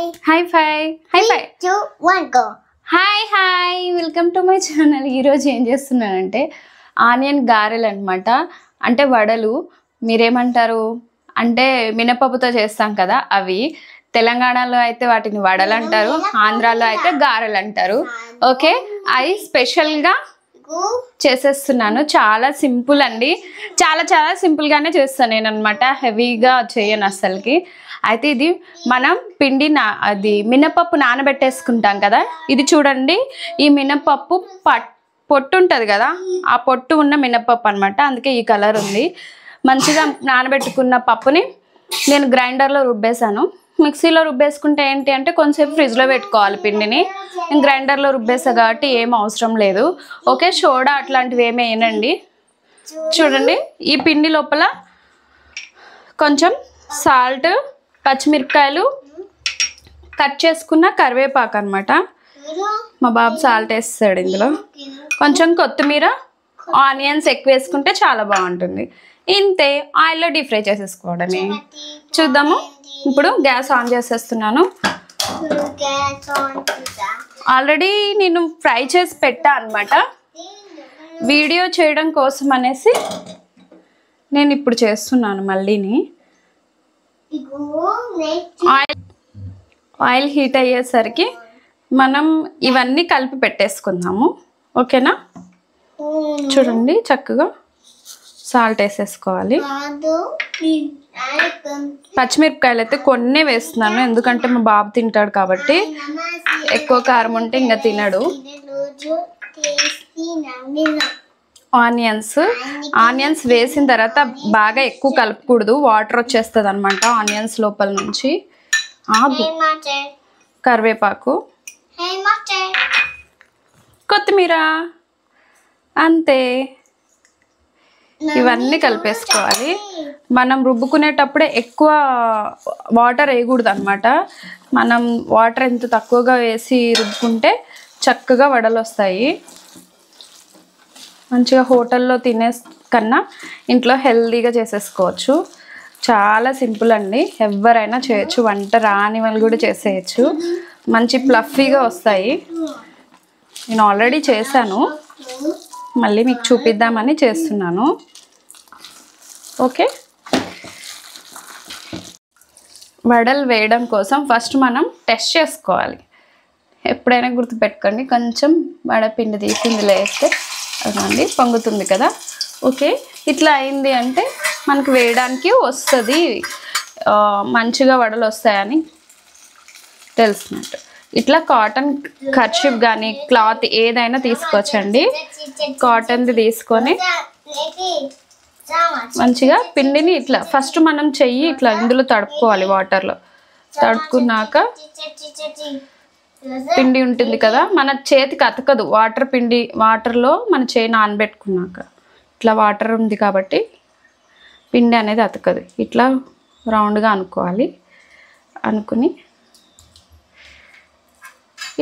Hi Fi. Hi Fi. 2, 1 go. Hi. Welcome to my channel. ఈ రోజు ఏం చేస్తున్నానంటే ఆనియన్ గారెలు అన్నమాట. అంటే వడలు మీరేమంటారు అంటే మినపప్పుతో చేస్తాం కదా అవి. తెలంగాణలో అయితే వాటిని వడలు అంటారు, ఆంధ్రాలో అయితే గారెలు అంటారు. ఓకే, అవి స్పెషల్ గా చేసేస్తున్నాను. చాలా సింపుల్ అండి, చాలా సింపుల్ గానే చేస్తాను నేను అన్నమాట. హెవీగా చేయను అసలుకి. అయితే ఇది మనం పిండి అది మినపప్పు నానబెట్టేసుకుంటాం కదా. ఇది చూడండి, ఈ మినపప్పు పొట్టు ఉంటుంది కదా, ఆ పొట్టు ఉన్న మినపప్పు అనమాట. అందుకే ఈ కలర్ ఉంది. మంచిగా నానబెట్టుకున్న పప్పుని నేను గ్రైండర్లో రుబ్బేశాను. మిక్సీలో రుబ్బేసుకుంటే ఏంటి అంటే కొంచెంసేపు ఫ్రిడ్జ్లో పెట్టుకోవాలి పిండిని. నేను గ్రైండర్లో రుబ్బేసా కాబట్టి ఏం అవసరం లేదు. ఓకే, సోడా అట్లాంటివి ఏమీ వేయనండి. చూడండి, ఈ పిండి లోపల కొంచెం సాల్ట్, పచ్చిమిరపకాయలు, కట్ చేసుకున్న కరివేపాకు అనమాట. మా బాబు సాల్ట్ వేస్తాడు ఇందులో. కొంచెం కొత్తిమీర, ఆనియన్స్ ఎక్కువ వేసుకుంటే చాలా బాగుంటుంది. ఇంతే, ఆయిల్లో డీప్ ఫ్రై చేసేసుకోవడమే. చూద్దాము. ఇప్పుడు గ్యాస్ ఆన్ చేసేస్తున్నాను. ఆల్రెడీ నేను ఫ్రై చేసి పెట్టా అనమాట. వీడియో చేయడం కోసం అనేసి నేను ఇప్పుడు చేస్తున్నాను మళ్ళీని. ఆయిల్ హీట్ అయ్యేసరికి మనం ఇవన్నీ కలిపి పెట్టేసుకుందాము. ఓకేనా? చూడండి, చక్కగా సాల్ట్ వేసేసుకోవాలి. పచ్చిమిరపకాయలు అయితే కొన్నే వేస్తున్నాను, ఎందుకంటే మా బాబు తింటాడు కాబట్టి. ఎక్కువ కారం ఉంటే ఇంకా తినడు. ఆనియన్స్ వేసిన తర్వాత బాగా ఎక్కువ కలపకూడదు, వాటర్ వచ్చేస్తుంది అనమాట ఆనియన్స్ లోపల నుంచి. కరివేపాకు, కొత్తిమీర, అంతే. ఇవన్నీ కలిపేసుకోవాలి. మనం రుబ్బుకునేటప్పుడే ఎక్కువ వాటర్ వేయకూడదు అనమాట. మనం వాటర్ ఎంత తక్కువగా వేసి రుబ్బుకుంటే చక్కగా వడలు వస్తాయి. మంచిగా హోటల్లో తినే కన్నా ఇంట్లో హెల్తీగా చేసేసుకోవచ్చు. చాలా సింపుల్ అండి, ఎవరైనా చేయొచ్చు. వంట రాని వాళ్ళు కూడా చేసేయచ్చు. మంచి ప్లఫీగా వస్తాయి. నేను ఆల్రెడీ చేశాను, మళ్ళీ మీకు చూపిద్దామని చేస్తున్నాను. ఓకే, వడలు వేయడం కోసం ఫస్ట్ మనం టెస్ట్ చేసుకోవాలి. ఎప్పుడైనా గుర్తుపెట్టుకోండి, కొంచెం వడపిండి తీసి ఇందులో వేస్తే అదండి పొంగుతుంది కదా. ఓకే, ఇట్లా అయింది అంటే మనకు వేయడానికి వస్తుంది, మంచిగా వడలు వస్తాయని తెలిసినట్టు. ఇట్లా కాటన్ కర్చీఫ్ కానీ క్లాత్ ఏదైనా తీసుకోవచ్చండి. కాటన్ది తీసుకొని మంచిగా పిండిని ఇట్లా ఫస్ట్ మనం చెయ్యి ఇట్లా ఇందులో తడుపుకోవాలి. వాటర్లో తడుపుకున్నాక పిండి ఉంటుంది కదా, మన చేతికి అతకదు. వాటర్లో మన చేయి నానబెట్టుకున్నాక ఇట్లా వాటర్ ఉంది కాబట్టి పిండి అనేది అతకదు. ఇట్లా రౌండ్గా అనుకోవాలి. అనుకుని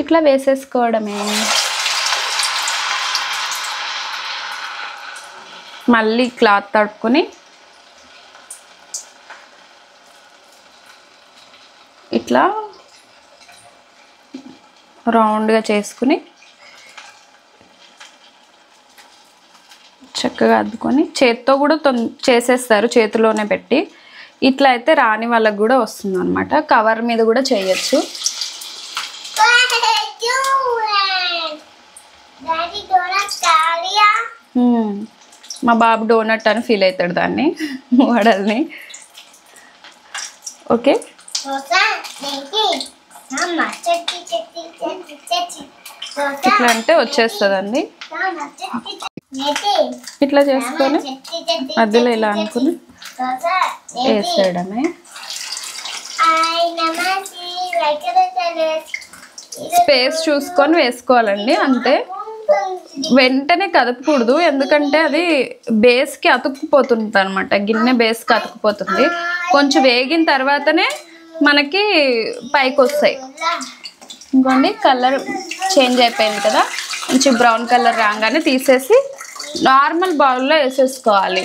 ఇట్లా వేసేసుకోవడమే. మళ్ళీ క్లాత్ తడుపుకొని ఇట్లా రౌండ్గా చేసుకుని చక్కగా అద్దుకొని చేత్తో కూడా చేసేస్తారు, చేతిలోనే పెట్టి. ఇట్లా అయితే రాని వాళ్ళకి కూడా వస్తుంది అనమాట. కవర్ మీద కూడా చేయొచ్చు. మా బాబు డోనట్ అని ఫీల్ అవుతాడు దాన్ని, వడల్ని. ఓకే, ఇట్లా అంటే వచ్చేస్తుందండి. ఇట్లా చేసుకొని మధ్యలో ఇలా అనుకుని వేసేయడమే. స్పేస్ చూసుకొని వేసుకోవాలండి, అంతే. వెంటనే కదపకూడదు, ఎందుకంటే అది బేస్కి అతుక్కుపోతుంది అనమాట. గిన్నె బేస్కి అతుక్కుపోతుంది. కొంచెం వేగిన తర్వాతనే మనకి పైకి వస్తాయి. ఇంకోండి, కలర్ చేంజ్ అయిపోయింది కదా, మంచి బ్రౌన్ కలర్ రాగానే తీసేసి నార్మల్ బౌల్లో వేసేసుకోవాలి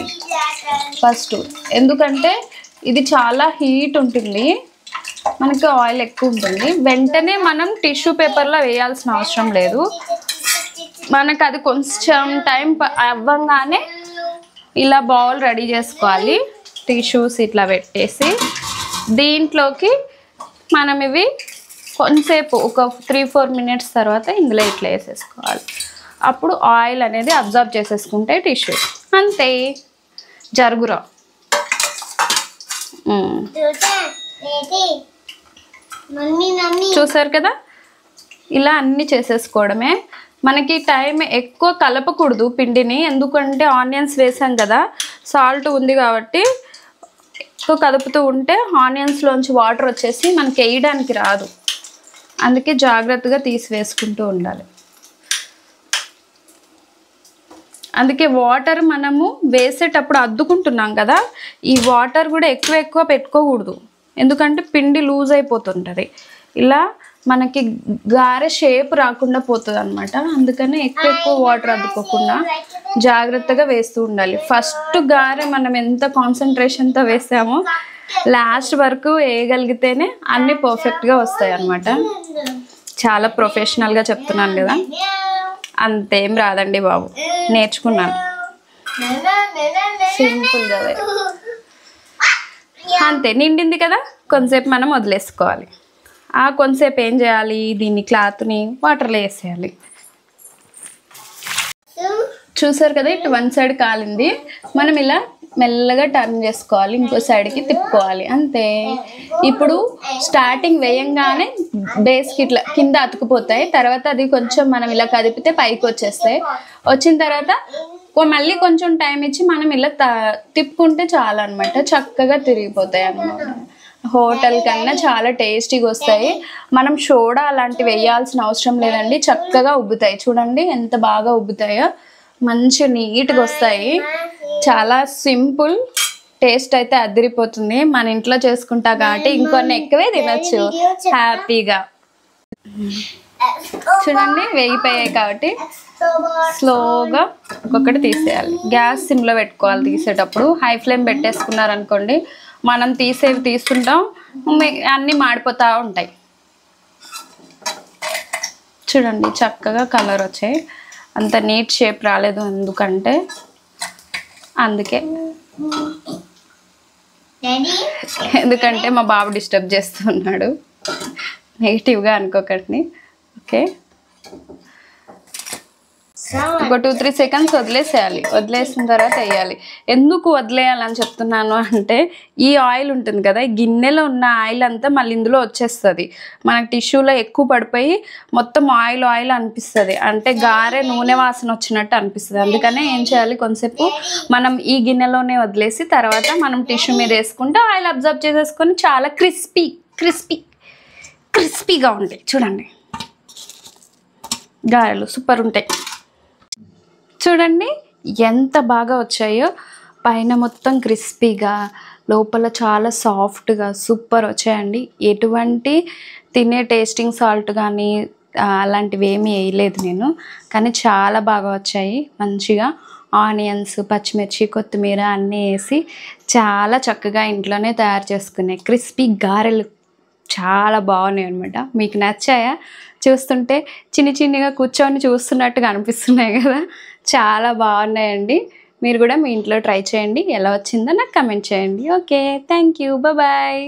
ఫస్ట్. ఎందుకంటే ఇది చాలా హీట్ ఉంటుంది, మనకి ఆయిల్ ఎక్కువ ఉంటుంది. వెంటనే మనం టిష్యూ పేపర్లో వేయాల్సిన అవసరం లేదు. మనకు అది కొంచెం టైం అవ్వగానే ఇలా బౌల్ రెడీ చేసుకోవాలి. టిష్యూస్ ఇట్లా పెట్టేసి దీంట్లోకి మనం ఇవి కొంతసేపు ఒక 3-4 మినిట్స్ తర్వాత ఇందులో ఇట్లా వేసేసుకోవాలి. అప్పుడు ఆయిల్ అనేది అబ్జర్వ్ చేసేసుకుంటే టిష్యూ అంతే. జరుగురా చూసారు కదా, ఇలా అన్నీ చేసేసుకోవడమే. మనకి టైం ఎక్కువ కలపకూడదు పిండిని, ఎందుకంటే ఆనియన్స్ వేసాం కదా, సాల్ట్ ఉంది కాబట్టి ఎక్కువ కలుపుతూ ఉంటే ఆనియన్స్లోంచి వాటర్ వచ్చేసి మనకి వేయడానికి రాదు. అందుకే జాగ్రత్తగా తీసి వేసుకుంటూ ఉండాలి. అందుకే వాటర్ మనము వేసేటప్పుడు అద్దుకుంటున్నాం కదా, ఈ వాటర్ కూడా ఎక్కువ పెట్టుకోకూడదు, ఎందుకంటే పిండి లూజ్ అయిపోతుంటుంది. ఇలా మనకి గారె షేప్ రాకుండా పోతుంది అనమాట. అందుకని ఎక్కువ వాటర్ అద్దుకోకుండా జాగ్రత్తగా వేస్తూ ఉండాలి. ఫస్ట్ గారె మనం ఎంత కాన్సన్ట్రేషన్తో వేసామో లాస్ట్ వరకు వేయగలిగితేనే అన్నీ పర్ఫెక్ట్గా వస్తాయి అన్నమాట. చాలా ప్రొఫెషనల్గా చెప్తున్నాను కదా, అంతేం రాదండి బాబు, నేర్చుకున్నాను సింపుల్గా. అంతే, నిండింది కదా, కొంతసేపు మనం వదిలేసుకోవాలి. ఆ కొంతసేపు ఏం చేయాలి, దీన్ని క్లాత్ని వాటర్లో వేసేయాలి. చూసారు కదా, ఇటు వన్ సైడ్ కాలింది, మనం ఇలా మెల్లగా టర్న్ చేసుకోవాలి, ఇంకో సైడ్కి తిప్పుకోవాలి, అంతే. ఇప్పుడు స్టార్టింగ్ వేయంగానే బేస్కి ఇట్లా కింద అతుకుపోతాయి, తర్వాత అది కొంచెం మనం ఇలా కదిపితే పైకి వచ్చేస్తాయి. వచ్చిన తర్వాత మళ్ళీ కొంచెం టైం ఇచ్చి మనం ఇలా తిప్పుకుంటే చాలా అనమాట, చక్కగా తిరిగిపోతాయి అన్నమాట. హోటల్ కన్నా చాలా టేస్టీగా వస్తాయి. మనం సోడా అలాంటివి వేయాల్సిన అవసరం లేదండి, చక్కగా ఉబ్బుతాయి. చూడండి ఎంత బాగా ఉబ్బుతాయో, మంచి నీట్గా వస్తాయి. చాలా సింపుల్, టేస్ట్ అయితే అదిరిపోతుంది. మన ఇంట్లో చేసుకుంటా కాబట్టి ఇంకొన్ని ఎక్కువే తినచ్చు హ్యాపీగా. చూడండి వేగిపోయాయి కాబట్టి స్లోగా ఒక్కొక్కటి తీసేయాలి. గ్యాస్ సిమ్లో పెట్టుకోవాలి తీసేటప్పుడు. హై ఫ్లేమ్ పెట్టేసుకున్నారనుకోండి, మనం తీసేవి తీస్తుంటాం, అన్నీ మాడిపోతూ ఉంటాయి. చూడండి చక్కగా కలర్ వచ్చాయి. అంత నీట్ షేప్ రాలేదు ఎందుకంటే మా బాబు డిస్టర్బ్ చేస్తున్నాడు, నెగిటివ్గా అనుకోకండి. ఓకే, ఒక 2-3 సెకండ్స్ వదిలేసేయాలి. వదిలేసిన తర్వాత వేయాలి. ఎందుకు వదిలేయాలని చెప్తున్నాను అంటే, ఈ ఆయిల్ ఉంటుంది కదా, ఈ గిన్నెలో ఉన్న ఆయిల్ అంతా మళ్ళీ ఇందులో వచ్చేస్తుంది. మనకి టిష్యూలో ఎక్కువ పడిపోయి మొత్తం ఆయిల్ అనిపిస్తుంది, అంటే గారె నూనె వాసన వచ్చినట్టు అనిపిస్తుంది. అందుకనే ఏం చేయాలి, కొంతసేపు మనం ఈ గిన్నెలోనే వదిలేసి తర్వాత మనం టిష్యూ మీద వేసుకుంటే ఆయిల్ అబ్జర్వ్ చేసేసుకొని చాలా క్రిస్పీగా ఉంటాయి. చూడండి గారెలు సూపర్ ఉంటాయి. చూడండి ఎంత బాగా వచ్చాయో, పైన మొత్తం క్రిస్పీగా, లోపల చాలా సాఫ్ట్గా సూపర్ వచ్చాయండి. ఎటువంటి తినే టేస్టింగ్ సాల్ట్ కానీ అలాంటివి ఏమీ వేయలేదు నేను, కానీ చాలా బాగా వచ్చాయి. మంచిగా ఆనియన్స్, పచ్చిమిర్చి, కొత్తిమీర అన్నీ వేసి చాలా చక్కగా ఇంట్లోనే తయారు చేసుకునే క్రిస్పీ గారెలు చాలా బాగున్నాయి అనమాట. మీకు నచ్చాయా? చూస్తుంటే చిన్నగా కూర్చొని చూస్తున్నట్టుగా అనిపిస్తున్నాయి కదా, చాలా బాగున్నాయండి. మీరు కూడా మీ ఇంట్లో ట్రై చేయండి, ఎలా వచ్చిందో నాకు కమెంట్ చేయండి. Okay, thank you, bye.